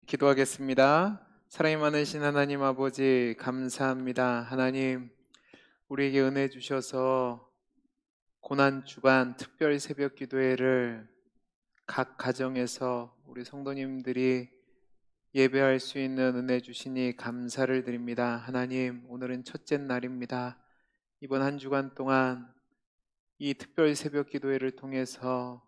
기도하겠습니다. 사랑이 많으신 하나님 아버지, 감사합니다. 하나님, 우리에게 은혜 주셔서 고난 주간 특별 새벽 기도회를 각 가정에서 우리 성도님들이 예배할 수 있는 은혜 주시니 감사를 드립니다. 하나님, 오늘은 첫째 날입니다. 이번 한 주간 동안 이 특별 새벽 기도회를 통해서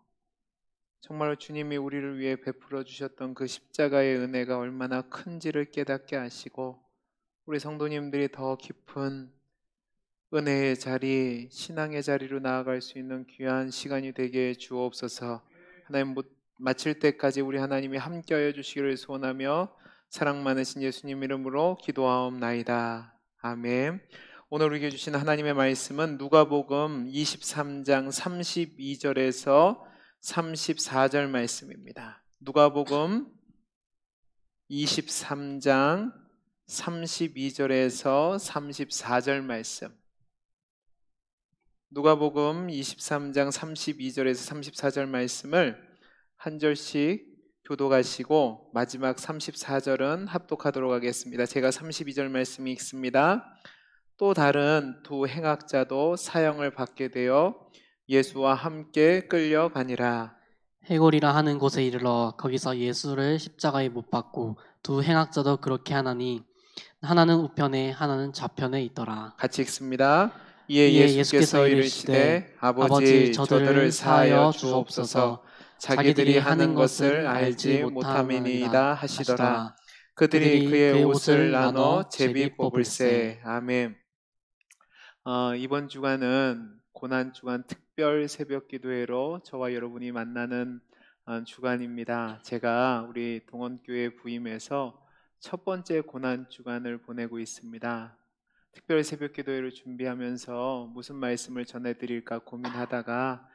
정말 주님이 우리를 위해 베풀어 주셨던 그 십자가의 은혜가 얼마나 큰지를 깨닫게 하시고, 우리 성도님들이 더 깊은 은혜의 자리, 신앙의 자리로 나아갈 수 있는 귀한 시간이 되게 주옵소서. 하나님, 마칠 때까지 우리 하나님이 함께하여 주시기를 소원하며 사랑 많으신 예수님 이름으로 기도하옵나이다. 아멘. 오늘 우리에게 주신 하나님의 말씀은 누가복음 23장 32절에서 34절 말씀입니다. 누가복음 23장 32절에서 34절 말씀. 누가복음 23장 32절에서 34절 말씀을 한 절씩 교독하시고 마지막 34절은 합독하도록 하겠습니다. 제가 32절 말씀 읽습니다. 또 다른 두 행악자도 사형을 받게 되어 예수와 함께 끌려가니라. 해골이라 하는 곳에 이르러 거기서 예수를 십자가에 못 박고 두 행악자도 그렇게 하나니 하나는 우편에 하나는 좌편에 있더라. 같이 읽습니다. 이에 예수께서 이르시되 아버지 저들을 사하여 주옵소서. 자기들이 하는 것을 알지 못함이니이다 하시더라. 그들이 그의 옷을 나눠 제비 뽑을세. 아멘. 이번 주간은 고난주간 특별 새벽 기도회로 저와 여러분이 만나는 주간입니다. 제가 우리 동원교회 부임해서 첫 번째 고난주간을 보내고 있습니다. 특별 새벽 기도회를 준비하면서 무슨 말씀을 전해드릴까 고민하다가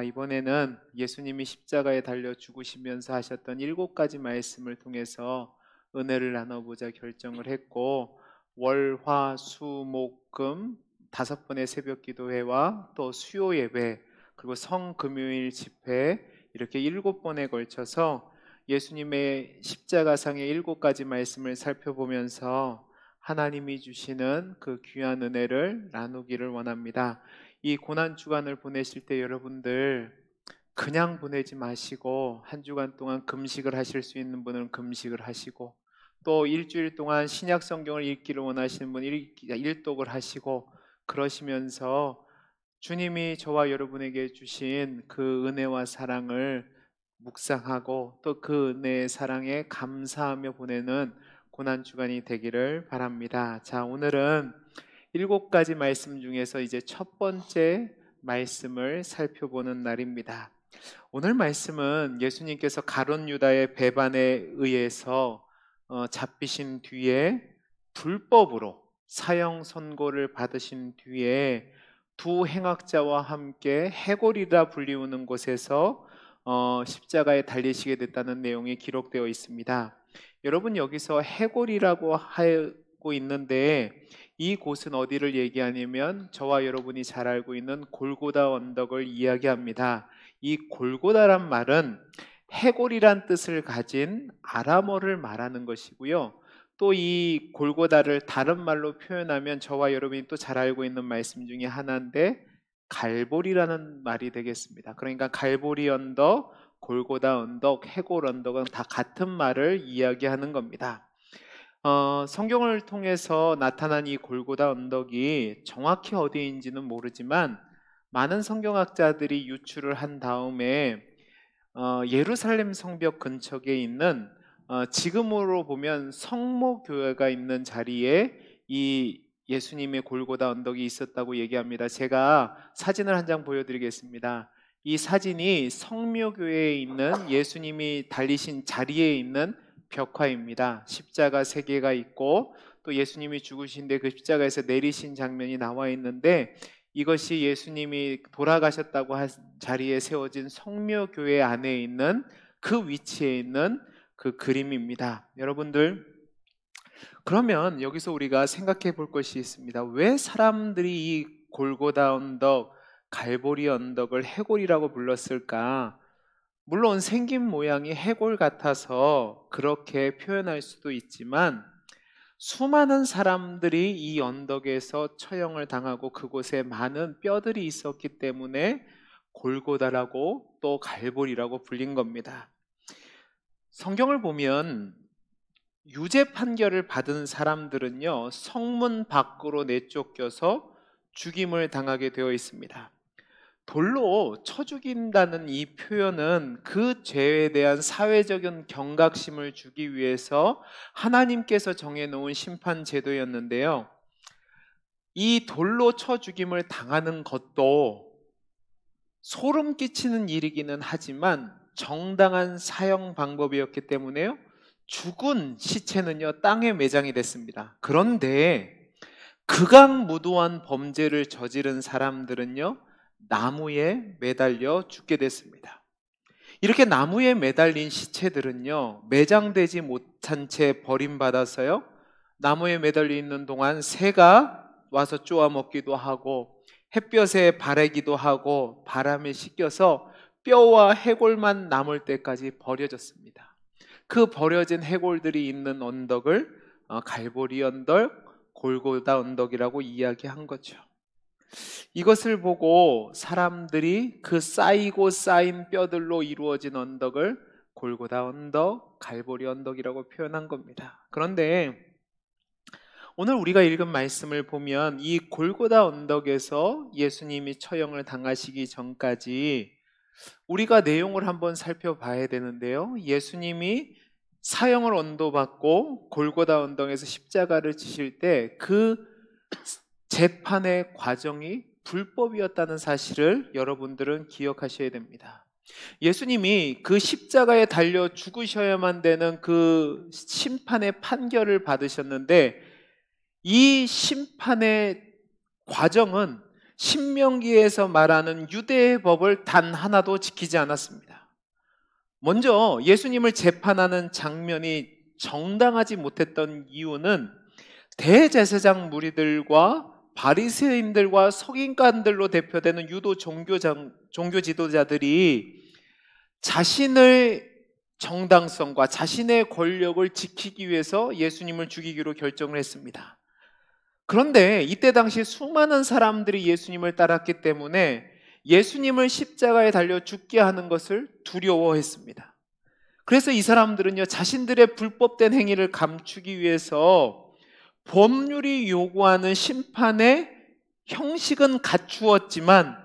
이번에는 예수님이 십자가에 달려 죽으시면서 하셨던 7가지 말씀을 통해서 은혜를 나눠보자 결정을 했고, 월, 화, 수, 목, 금 5번의 새벽 기도회와 또 수요 예배, 그리고 성금요일 집회, 이렇게 7번에 걸쳐서 예수님의 십자가상의 7가지 말씀을 살펴보면서 하나님이 주시는 그 귀한 은혜를 나누기를 원합니다. 이 고난 주간을 보내실 때 여러분들 그냥 보내지 마시고, 한 주간 동안 금식을 하실 수 있는 분은 금식을 하시고, 또 일주일 동안 신약 성경을 읽기를 원하시는 분 일독을 하시고, 그러시면서 주님이 저와 여러분에게 주신 그 은혜와 사랑을 묵상하고 또 그 은혜의 사랑에 감사하며 보내는 고난주간이 되기를 바랍니다. 자, 오늘은 7가지 말씀 중에서 이제 첫 번째 말씀을 살펴보는 날입니다. 오늘 말씀은 예수님께서 가룟 유다의 배반에 의해서 잡히신 뒤에 불법으로 사형 선고를 받으신 뒤에 두 행악자와 함께 해골이라 불리우는 곳에서 십자가에 달리시게 됐다는 내용이 기록되어 있습니다. 여러분, 여기서 해골이라고 하고 있는데 이 곳은 어디를 얘기하냐면 저와 여러분이 잘 알고 있는 골고다 언덕을 이야기합니다. 이 골고다란 말은 해골이란 뜻을 가진 아람어를 말하는 것이고요. 또 이 골고다를 다른 말로 표현하면 저와 여러분이 또 잘 알고 있는 말씀 중에 하나인데 갈보리라는 말이 되겠습니다. 그러니까 갈보리 언덕, 골고다 언덕, 해골 언덕은 다 같은 말을 이야기하는 겁니다. 성경을 통해서 나타난 이 골고다 언덕이 정확히 어디인지는 모르지만 많은 성경학자들이 유추를 한 다음에 예루살렘 성벽 근처에 있는 지금으로 보면 성모교회가 있는 자리에 이 예수님의 골고다 언덕이 있었다고 얘기합니다. 제가 사진을 한 장 보여드리겠습니다. 이 사진이 성묘교회에 있는 예수님이 달리신 자리에 있는 벽화입니다. 십자가 3개가 있고 또 예수님이 죽으신데 그 십자가에서 내리신 장면이 나와 있는데, 이것이 예수님이 돌아가셨다고 한 자리에 세워진 성묘교회 안에 있는 그 위치에 있는 그 그림입니다. 여러분들, 그러면 여기서 우리가 생각해 볼 것이 있습니다. 왜 사람들이 이 골고다 언덕, 갈보리 언덕을 해골이라고 불렀을까? 물론 생긴 모양이 해골 같아서 그렇게 표현할 수도 있지만 수많은 사람들이 이 언덕에서 처형을 당하고 그곳에 많은 뼈들이 있었기 때문에 골고다라고 또 갈보리라고 불린 겁니다. 성경을 보면 유죄 판결을 받은 사람들은요, 성문 밖으로 내쫓겨서 죽임을 당하게 되어 있습니다. 돌로 쳐 죽인다는 이 표현은 그 죄에 대한 사회적인 경각심을 주기 위해서 하나님께서 정해놓은 심판 제도였는데요, 이 돌로 쳐 죽임을 당하는 것도 소름 끼치는 일이기는 하지만 정당한 사형 방법이었기 때문에요, 죽은 시체는요 땅에 매장이 됐습니다. 그런데 극악무도한 범죄를 저지른 사람들은요 나무에 매달려 죽게 됐습니다. 이렇게 나무에 매달린 시체들은요 매장되지 못한 채 버림받아서요 나무에 매달려 있는 동안 새가 와서 쪼아 먹기도 하고 햇볕에 바래기도 하고 바람에 씻겨서 뼈와 해골만 남을 때까지 버려졌습니다. 그 버려진 해골들이 있는 언덕을 갈보리 언덕, 골고다 언덕이라고 이야기한 거죠. 이것을 보고 사람들이 그 쌓이고 쌓인 뼈들로 이루어진 언덕을 골고다 언덕, 갈보리 언덕이라고 표현한 겁니다. 그런데 오늘 우리가 읽은 말씀을 보면 이 골고다 언덕에서 예수님이 처형을 당하시기 전까지 우리가 내용을 한번 살펴봐야 되는데요, 예수님이 사형을 언도받고 골고다 언덕에서 십자가를 지실 때 그 재판의 과정이 불법이었다는 사실을 여러분들은 기억하셔야 됩니다. 예수님이 그 십자가에 달려 죽으셔야만 되는 그 심판의 판결을 받으셨는데 이 심판의 과정은 신명기에서 말하는 유대의 법을 단 하나도 지키지 않았습니다. 먼저 예수님을 재판하는 장면이 정당하지 못했던 이유는 대제사장 무리들과 바리새인들과 서기관들로 대표되는 유도 종교 지도자들이 자신의 정당성과 자신의 권력을 지키기 위해서 예수님을 죽이기로 결정을 했습니다. 그런데 이때 당시 수많은 사람들이 예수님을 따랐기 때문에 예수님을 십자가에 달려 죽게 하는 것을 두려워했습니다. 그래서 이 사람들은요 자신들의 불법된 행위를 감추기 위해서 법률이 요구하는 심판의 형식은 갖추었지만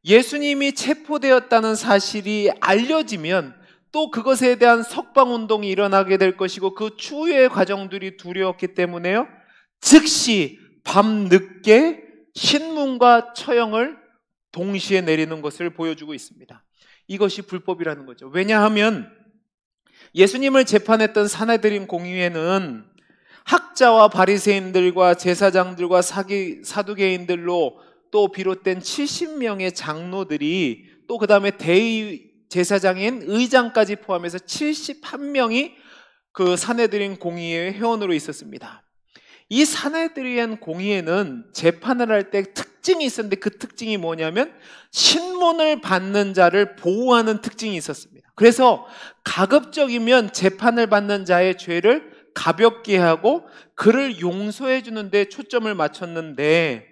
예수님이 체포되었다는 사실이 알려지면 또 그것에 대한 석방운동이 일어나게 될 것이고 그 추후의 과정들이 두려웠기 때문에요 즉시 밤늦게 신문과 처형을 동시에 내리는 것을 보여주고 있습니다. 이것이 불법이라는 거죠. 왜냐하면 예수님을 재판했던 산헤드린 공의회는 학자와 바리새인들과 제사장들과 사두개인들로 또 비롯된 70명의 장로들이 또 그 다음에 대제사장인 의장까지 포함해서 71명이 그 산헤드린 공의회의 회원으로 있었습니다. 이 산헤드린 공의회는 재판을 할 때 특징이 있었는데 그 특징이 뭐냐면 신문을 받는 자를 보호하는 특징이 있었습니다. 그래서 가급적이면 재판을 받는 자의 죄를 가볍게 하고 그를 용서해 주는 데 초점을 맞췄는데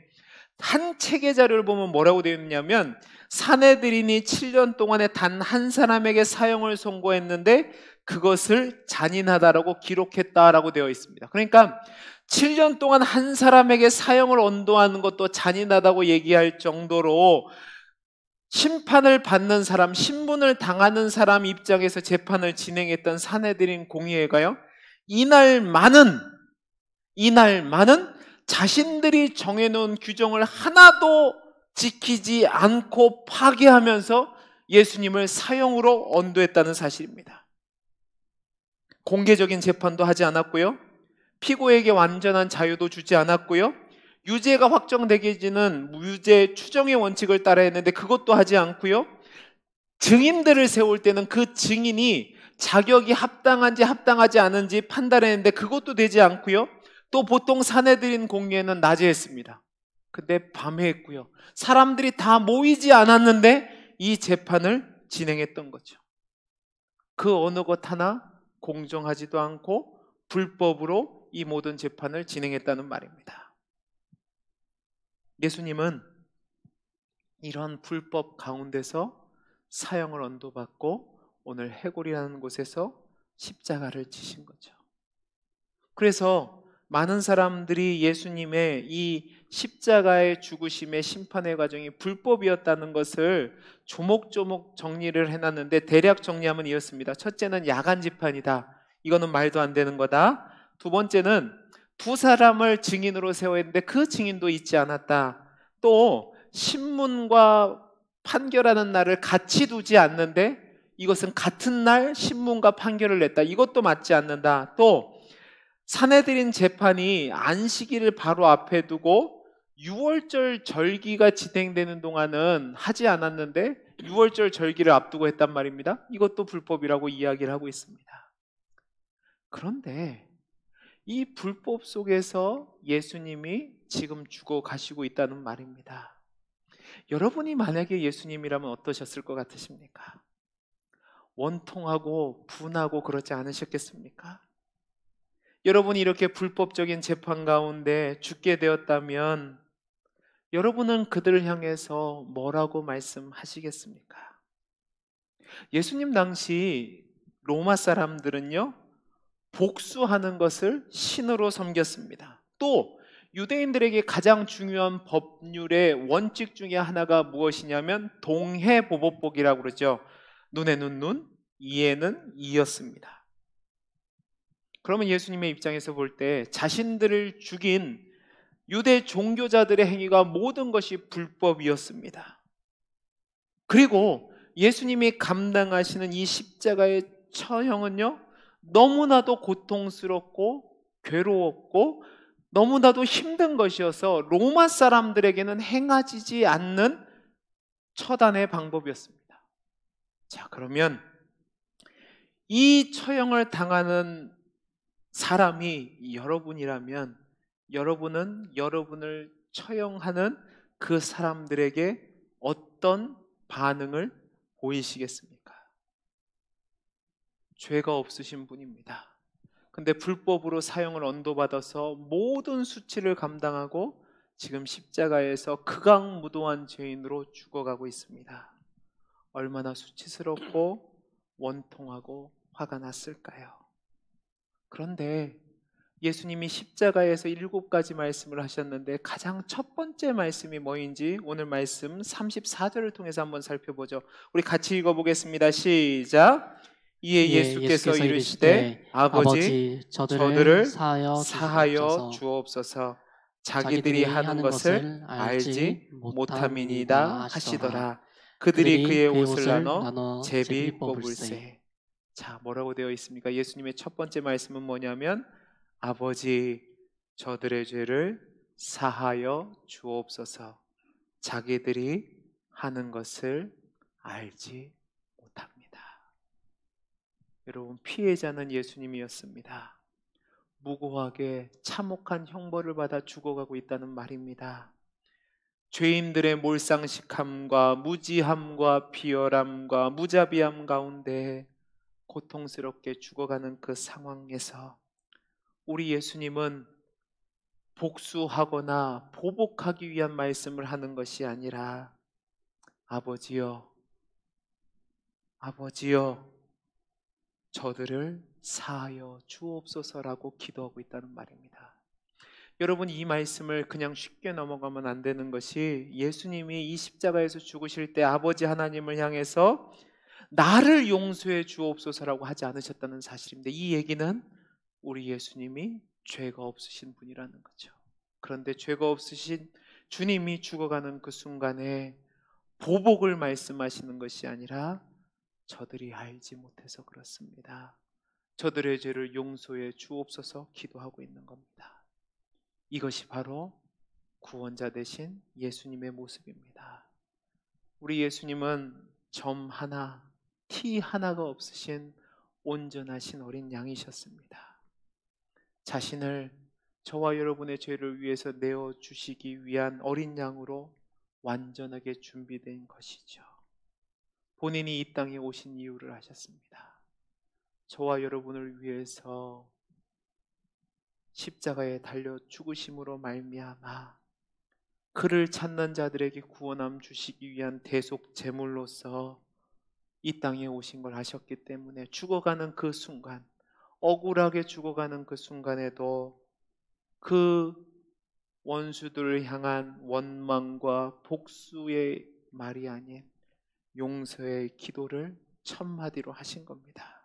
한 책의 자료를 보면 뭐라고 되어 있냐면 산헤드린이 7년 동안에 단 한 사람에게 사형을 선고했는데 그것을 잔인하다라고 기록했다라고 되어 있습니다. 그러니까 7년 동안 한 사람에게 사형을 언도하는 것도 잔인하다고 얘기할 정도로 심판을 받는 사람, 신문을 당하는 사람 입장에서 재판을 진행했던 산헤드린 공의회가요 이날만은 자신들이 정해놓은 규정을 하나도 지키지 않고 파괴하면서 예수님을 사형으로 언도했다는 사실입니다. 공개적인 재판도 하지 않았고요, 피고에게 완전한 자유도 주지 않았고요, 유죄가 확정되기는 무죄 추정의 원칙을 따라 했는데 그것도 하지 않고요, 증인들을 세울 때는 그 증인이 자격이 합당한지 합당하지 않은지 판단했는데 그것도 되지 않고요, 또 보통 산헤드린 공의회는 낮에 했습니다. 근데 밤에 했고요, 사람들이 다 모이지 않았는데 이 재판을 진행했던 거죠. 그 어느 것 하나 공정하지도 않고 불법으로 이 모든 재판을 진행했다는 말입니다. 예수님은 이런 불법 가운데서 사형을 언도받고 오늘 해골이라는 곳에서 십자가를 지신 거죠. 그래서 많은 사람들이 예수님의 이 십자가의 죽으심의 심판의 과정이 불법이었다는 것을 조목조목 정리를 해놨는데, 대략 정리하면 이렇습니다. 첫째는 야간 재판이다. 이거는 말도 안 되는 거다. 두 번째는 두 사람을 증인으로 세워했는데 그 증인도 있지 않았다. 또 신문과 판결하는 날을 같이 두지 않는데 이것은 같은 날 신문과 판결을 냈다. 이것도 맞지 않는다. 또 산헤드린 재판이 안식일을 바로 앞에 두고 6월절 절기가 진행되는 동안은 하지 않았는데 6월절 절기를 앞두고 했단 말입니다. 이것도 불법이라고 이야기를 하고 있습니다. 그런데 이 불법 속에서 예수님이 지금 죽어 가시고 있다는 말입니다. 여러분이 만약에 예수님이라면 어떠셨을 것 같으십니까? 원통하고 분하고 그러지 않으셨겠습니까? 여러분이 이렇게 불법적인 재판 가운데 죽게 되었다면 여러분은 그들을 향해서 뭐라고 말씀하시겠습니까? 예수님 당시 로마 사람들은요, 복수하는 것을 신으로 섬겼습니다. 또 유대인들에게 가장 중요한 법률의 원칙 중에 하나가 무엇이냐면 동해보복복이라고 그러죠. 눈에는 눈, 이에는 이였습니다. 그러면 예수님의 입장에서 볼 때 자신들을 죽인 유대 종교자들의 행위가 모든 것이 불법이었습니다. 그리고 예수님이 감당하시는 이 십자가의 처형은요, 너무나도 고통스럽고 괴로웠고 너무나도 힘든 것이어서 로마 사람들에게는 행하지 않는 처단의 방법이었습니다. 자, 그러면 이 처형을 당하는 사람이 여러분이라면 여러분은 여러분을 처형하는 그 사람들에게 어떤 반응을 보이시겠습니까? 죄가 없으신 분입니다. 근데 불법으로 사형을 언도받아서 모든 수치를 감당하고 지금 십자가에서 극악무도한 죄인으로 죽어가고 있습니다. 얼마나 수치스럽고 원통하고 화가 났을까요? 그런데 예수님이 십자가에서 7가지 말씀을 하셨는데 가장 첫 번째 말씀이 뭐인지 오늘 말씀 34절을 통해서 한번 살펴보죠. 우리 같이 읽어보겠습니다. 시작. 이에 예수께서 이르시되 아버지 저들을 사하여 주옵소서. 자기들이 하는 것을 알지 못함이니이다 하시더라. 그들이 그의 옷을 나눠 제비 뽑을세. 자, 뭐라고 되어 있습니까? 예수님의 첫 번째 말씀은 뭐냐면 아버지 저들의 죄를 사하여 주옵소서. 자기들이 하는 것을 알지 못합니다. 여러분, 피해자는 예수님이었습니다. 무고하게 참혹한 형벌을 받아 죽어가고 있다는 말입니다. 죄인들의 몰상식함과 무지함과 비열함과 무자비함 가운데 고통스럽게 죽어가는 그 상황에서 우리 예수님은 복수하거나 보복하기 위한 말씀을 하는 것이 아니라 아버지여, 아버지여 저들을 사하여 주옵소서라고 기도하고 있다는 말입니다. 여러분, 이 말씀을 그냥 쉽게 넘어가면 안 되는 것이 예수님이 이 십자가에서 죽으실 때 아버지 하나님을 향해서 나를 용서해 주옵소서라고 하지 않으셨다는 사실인데, 이 얘기는 우리 예수님이 죄가 없으신 분이라는 거죠. 그런데 죄가 없으신 주님이 죽어가는 그 순간에 보복을 말씀하시는 것이 아니라 저들이 알지 못해서 그렇습니다. 저들의 죄를 용서해 주옵소서 기도하고 있는 겁니다. 이것이 바로 구원자 되신 예수님의 모습입니다. 우리 예수님은 점 하나, 티 하나가 없으신 온전하신 어린 양이셨습니다. 자신을 저와 여러분의 죄를 위해서 내어주시기 위한 어린 양으로 완전하게 준비된 것이죠. 본인이 이 땅에 오신 이유를 아셨습니다. 저와 여러분을 위해서 십자가에 달려 죽으심으로 말미암아 그를 찾는 자들에게 구원함 주시기 위한 대속 제물로서 이 땅에 오신 걸 아셨기 때문에 죽어가는 그 순간, 억울하게 죽어가는 그 순간에도 그 원수들을 향한 원망과 복수의 말이 아닌 용서의 기도를 첫마디로 하신 겁니다.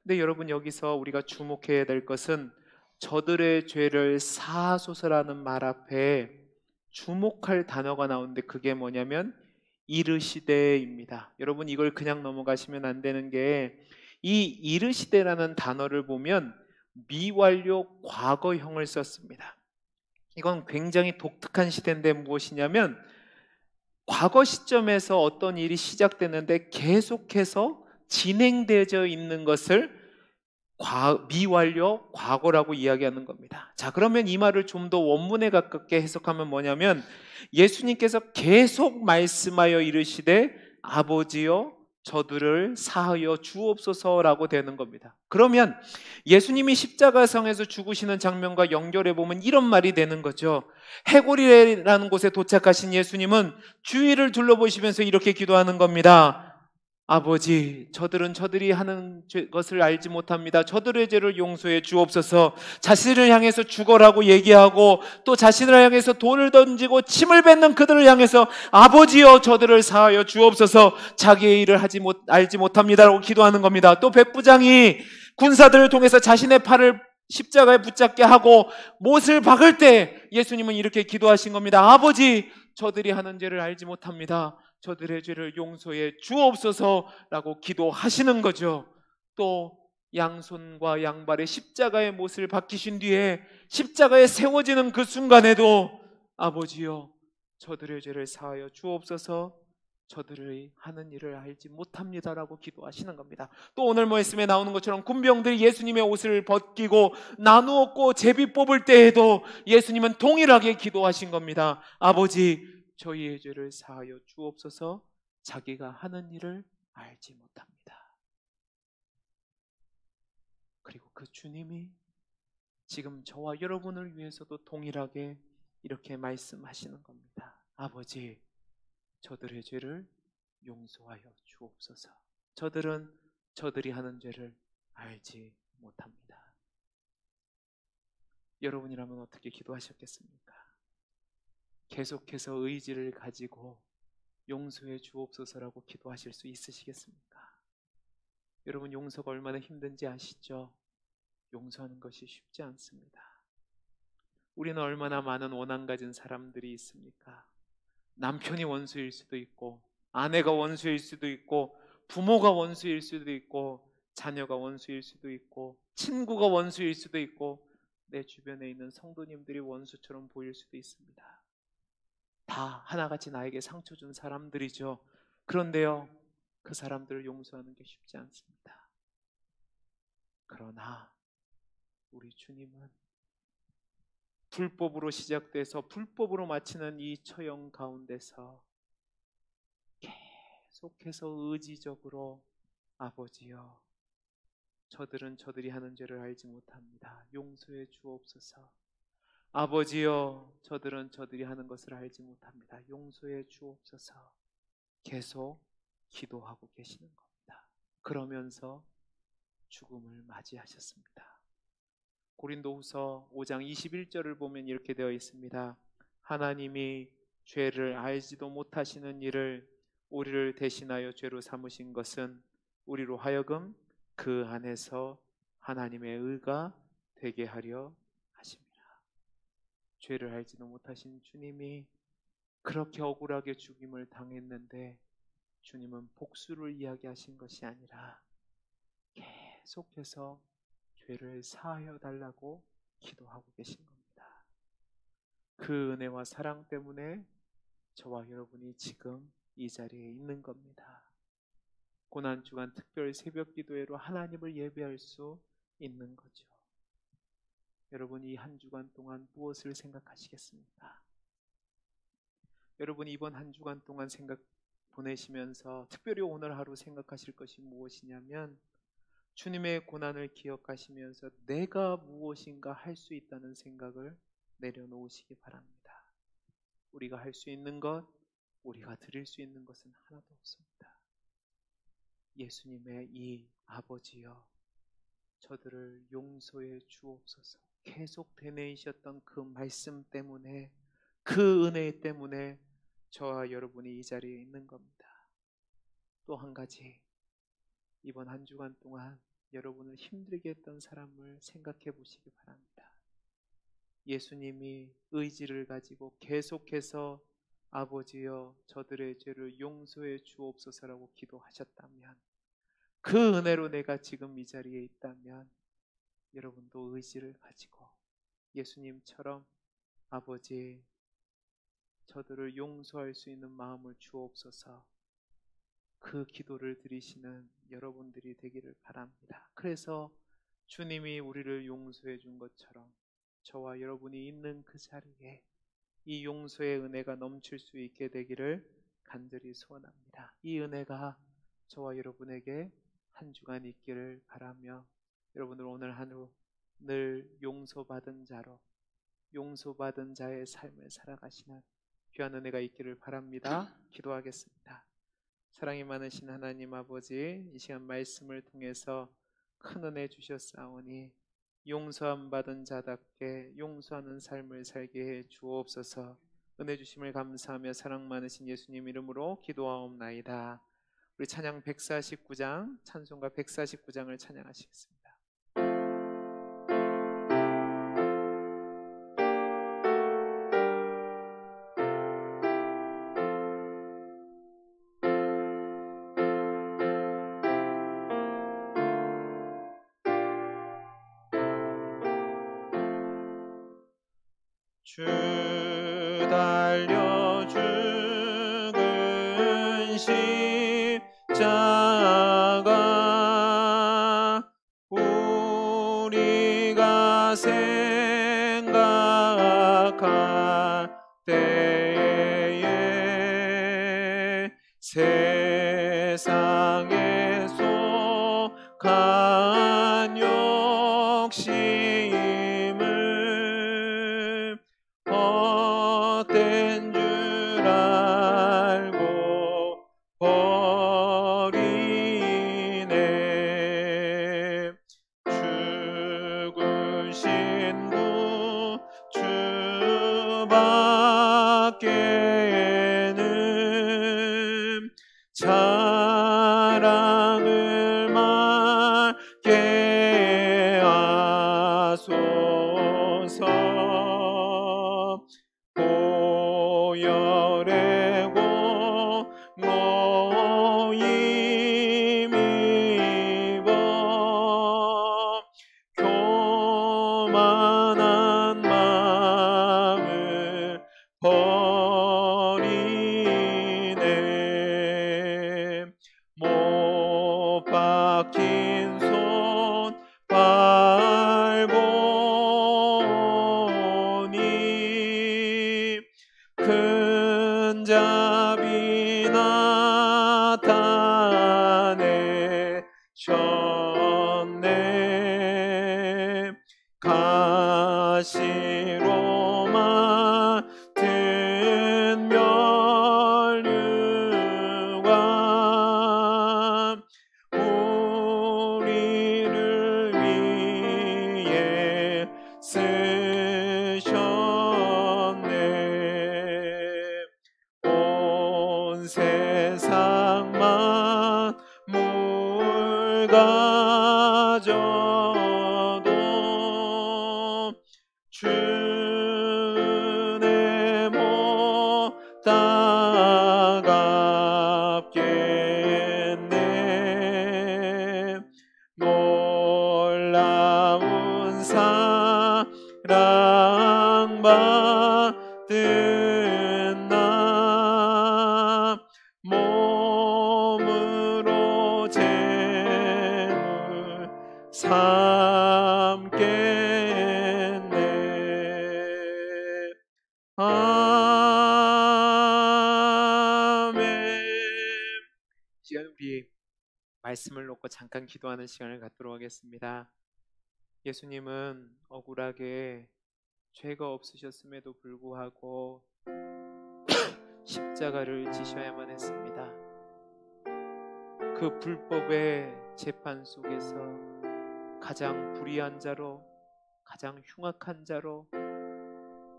근데 여러분, 여기서 우리가 주목해야 될 것은 저들의 죄를 사하소서라는 말 앞에 주목할 단어가 나오는데, 그게 뭐냐면 이르시되입니다. 여러분, 이걸 그냥 넘어가시면 안 되는 게, 이 이르시되라는 단어를 보면 미완료 과거형을 썼습니다. 이건 굉장히 독특한 시대인데 무엇이냐면, 과거 시점에서 어떤 일이 시작됐는데 계속해서 진행되어 있는 것을 미완료 과거라고 이야기하는 겁니다. 자, 그러면 이 말을 좀 더 원문에 가깝게 해석하면 뭐냐면, 예수님께서 계속 말씀하여 이르시되 아버지여 저들을 사하여 주옵소서라고 되는 겁니다. 그러면 예수님이 십자가상에서 죽으시는 장면과 연결해 보면 이런 말이 되는 거죠. 해골이라는 곳에 도착하신 예수님은 주위를 둘러보시면서 이렇게 기도하는 겁니다. 아버지, 저들은 저들이 하는 것을 알지 못합니다. 저들의 죄를 용서해 주옵소서. 자신을 향해서 죽어라고 얘기하고 또 자신을 향해서 돌을 던지고 침을 뱉는 그들을 향해서 아버지여 저들을 사하여 주옵소서. 자기의 일을 알지 못합니다라고 기도하는 겁니다. 또 백부장이 군사들을 통해서 자신의 팔을 십자가에 붙잡게 하고 못을 박을 때 예수님은 이렇게 기도하신 겁니다. 아버지, 저들이 하는 죄를 알지 못합니다. 저들의 죄를 용서해 주옵소서라고 기도하시는 거죠. 또 양손과 양발에 십자가의 못을 박히신 뒤에 십자가에 세워지는 그 순간에도 아버지여 저들의 죄를 사하여 주옵소서. 저들의 하는 일을 알지 못합니다라고 기도하시는 겁니다. 또 오늘 말씀에 나오는 것처럼 군병들이 예수님의 옷을 벗기고 나누었고 제비 뽑을 때에도 예수님은 동일하게 기도하신 겁니다. 아버지, 저희의 죄를 사하여 주옵소서. 자기가 하는 일을 알지 못합니다. 그리고 그 주님이 지금 저와 여러분을 위해서도 동일하게 이렇게 말씀하시는 겁니다. 아버지, 저들의 죄를 용서하여 주옵소서. 저들은 저들이 하는 죄를 알지 못합니다. 여러분이라면 어떻게 기도하셨겠습니까? 계속해서 의지를 가지고 용서해 주옵소서라고 기도하실 수 있으시겠습니까? 여러분, 용서가 얼마나 힘든지 아시죠? 용서하는 것이 쉽지 않습니다. 우리는 얼마나 많은 원한 가진 사람들이 있습니까? 남편이 원수일 수도 있고, 아내가 원수일 수도 있고, 부모가 원수일 수도 있고, 자녀가 원수일 수도 있고, 친구가 원수일 수도 있고, 내 주변에 있는 성도님들이 원수처럼 보일 수도 있습니다. 다 하나같이 나에게 상처 준 사람들이죠. 그런데요, 그 사람들을 용서하는 게 쉽지 않습니다. 그러나 우리 주님은 불법으로 시작돼서 불법으로 마치는 이 처형 가운데서 계속해서 의지적으로 아버지여 저들은 저들이 하는 죄를 알지 못합니다. 용서해 주옵소서. 아버지여 저들은 저들이 하는 것을 알지 못합니다. 용서해 주옵소서. 계속 기도하고 계시는 겁니다. 그러면서 죽음을 맞이하셨습니다. 고린도후서 5장 21절을 보면 이렇게 되어 있습니다. 하나님이 죄를 알지도 못하시는 이를 우리를 대신하여 죄로 삼으신 것은 우리로 하여금 그 안에서 하나님의 의가 되게 하려 하십니다. 죄를 알지도 못하신 주님이 그렇게 억울하게 죽임을 당했는데 주님은 복수를 이야기하신 것이 아니라 계속해서 죄를 사하여 달라고 기도하고 계신 겁니다. 그 은혜와 사랑 때문에 저와 여러분이 지금 이 자리에 있는 겁니다. 고난주간 특별 새벽 기도회로 하나님을 예배할 수 있는 거죠. 여러분, 이 한 주간 동안 무엇을 생각하시겠습니까? 여러분, 이번 한 주간 동안 보내시면서 특별히 오늘 하루 생각하실 것이 무엇이냐면, 주님의 고난을 기억하시면서 내가 무엇인가 할 수 있다는 생각을 내려놓으시기 바랍니다. 우리가 할 수 있는 것, 우리가 드릴 수 있는 것은 하나도 없습니다. 예수님의 이 아버지여 저들을 용서해 주옵소서 계속 되뇌이셨던 그 말씀 때문에, 그 은혜 때문에 저와 여러분이 이 자리에 있는 겁니다. 또 한 가지, 이번 한 주간 동안 여러분을 힘들게 했던 사람을 생각해 보시기 바랍니다. 예수님이 의지를 가지고 계속해서 아버지여 저들의 죄를 용서해 주옵소서라고 기도하셨다면, 그 은혜로 내가 지금 이 자리에 있다면 여러분도 의지를 가지고 예수님처럼 아버지 저들을 용서할 수 있는 마음을 주옵소서, 그 기도를 드리시는 여러분들이 되기를 바랍니다. 그래서 주님이 우리를 용서해 준 것처럼 저와 여러분이 있는 그 자리에 이 용서의 은혜가 넘칠 수 있게 되기를 간절히 소원합니다. 이 은혜가 저와 여러분에게 한 주간 있기를 바라며, 여러분들 오늘 하루 늘 용서받은 자로, 용서받은 자의 삶을 살아가시는 귀한 은혜가 있기를 바랍니다. 기도하겠습니다. 사랑이 많으신 하나님 아버지, 이 시간 말씀을 통해서 큰 은혜 주셨사오니 용서함 받은 자답게 용서하는 삶을 살게 해 주옵소서. 은혜 주심을 감사하며 사랑 많으신 예수님 이름으로 기도하옵나이다. 우리 찬양 149장, 찬송가 149장을 찬양하시겠습니다. 주 달려 죽은 십자가 우리가 생각할 때에 세상에 속한 욕심을 헛된 줄 알고 버리네. 죽으신 구 주밖에는 자랑을 말게 하소서. 보혈의 공로임 입어 교만한 마음을 버리네. 못 박힌 손 밟으니 큰 자비 나타내셨네. 가시로 만든 면류관 우리를 위해 쓰셨네. 온 세상 만물 가져도 주 은혜 못 따갑겠네. 놀라운 사랑 받은 나 몸으로 재물 삼겠네. 아멘. 시간 우리 말씀 말씀을 놓고 잠깐 기도하는 시간을 갖도록 하겠습니다. 예수님은 억울하게 죄가 없으셨음에도 불구하고 십자가를 지셔야만 했습니다. 그 불법의 재판 속에서 가장 불의한 자로, 가장 흉악한 자로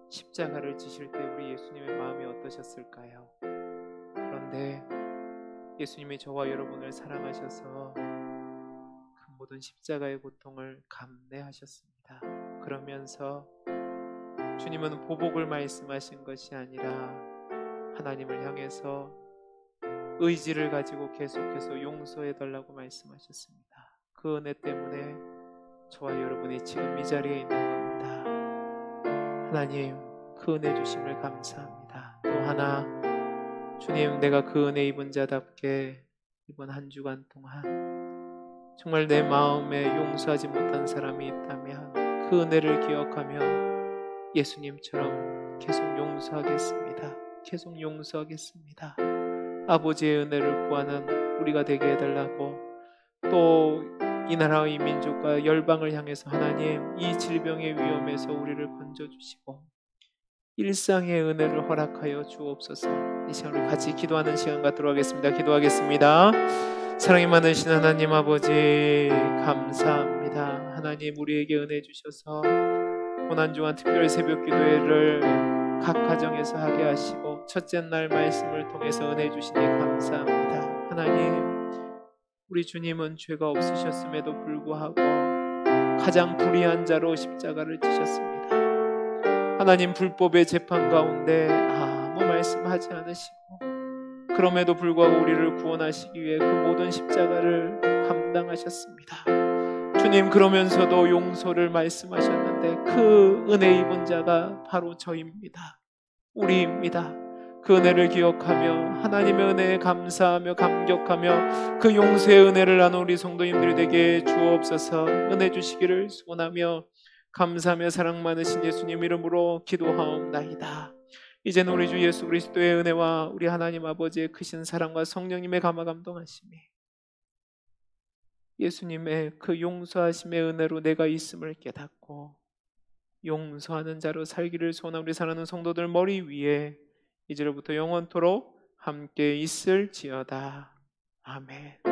십자가를 지실 때 우리 예수님의 마음이 어떠셨을까요? 그런데 예수님이 저와 여러분을 사랑하셔서 그 모든 십자가의 고통을 감내하셨습니다. 그러면서 주님은 보복을 말씀하신 것이 아니라 하나님을 향해서 의지를 가지고 계속해서 용서해달라고 말씀하셨습니다. 그 은혜 때문에 저와 여러분이 지금 이 자리에 있는 겁니다. 하나님, 그 은혜 주심을 감사합니다. 또 하나, 주님, 내가 그 은혜 입은 자답게 이번 한 주간 동안 정말 내 마음에 용서하지 못한 사람이 있다면 그 은혜를 기억하며 예수님처럼 계속 용서하겠습니다. 계속 용서하겠습니다. 아버지의 은혜를 구하는 우리가 되게 해달라고, 또 이 나라의 민족과 열방을 향해서 하나님 이 질병의 위험에서 우리를 건져주시고 일상의 은혜를 허락하여 주옵소서. 이 시간 우리 같이 기도하는 시간 갖도록 하겠습니다. 기도하겠습니다. 사랑이 많으신 하나님 아버지, 감사합니다. 하나님, 우리에게 은혜 주셔서 고난주간 특별 새벽 기도회를 각 가정에서 하게 하시고 첫째 날 말씀을 통해서 은혜 주시니 감사합니다. 하나님, 우리 주님은 죄가 없으셨음에도 불구하고 가장 불의한 자로 십자가를 지셨습니다. 하나님, 불법의 재판 가운데 아무 말씀하지 않으시고 그럼에도 불구하고 우리를 구원하시기 위해 그 모든 십자가를 감당하셨습니다. 주님, 그러면서도 용서를 말씀하셨는데 그 은혜 입은 자가 바로 저입니다. 우리입니다. 그 은혜를 기억하며 하나님의 은혜에 감사하며 감격하며 그 용서의 은혜를 나누는 우리 성도님들이 되게 주옵소서. 은혜 주시기를 소원하며 감사하며 사랑 많으신 예수님 이름으로 기도하옵나이다. 이제는 우리 주 예수 그리스도의 은혜와 우리 하나님 아버지의 크신 사랑과 성령님의 감화 감동하심이, 예수님의 그 용서하심의 은혜로 내가 있음을 깨닫고 용서하는 자로 살기를 소원하는 우리 사랑하는 성도들 머리 위에 이제로부터 영원토록 함께 있을지어다. 아멘.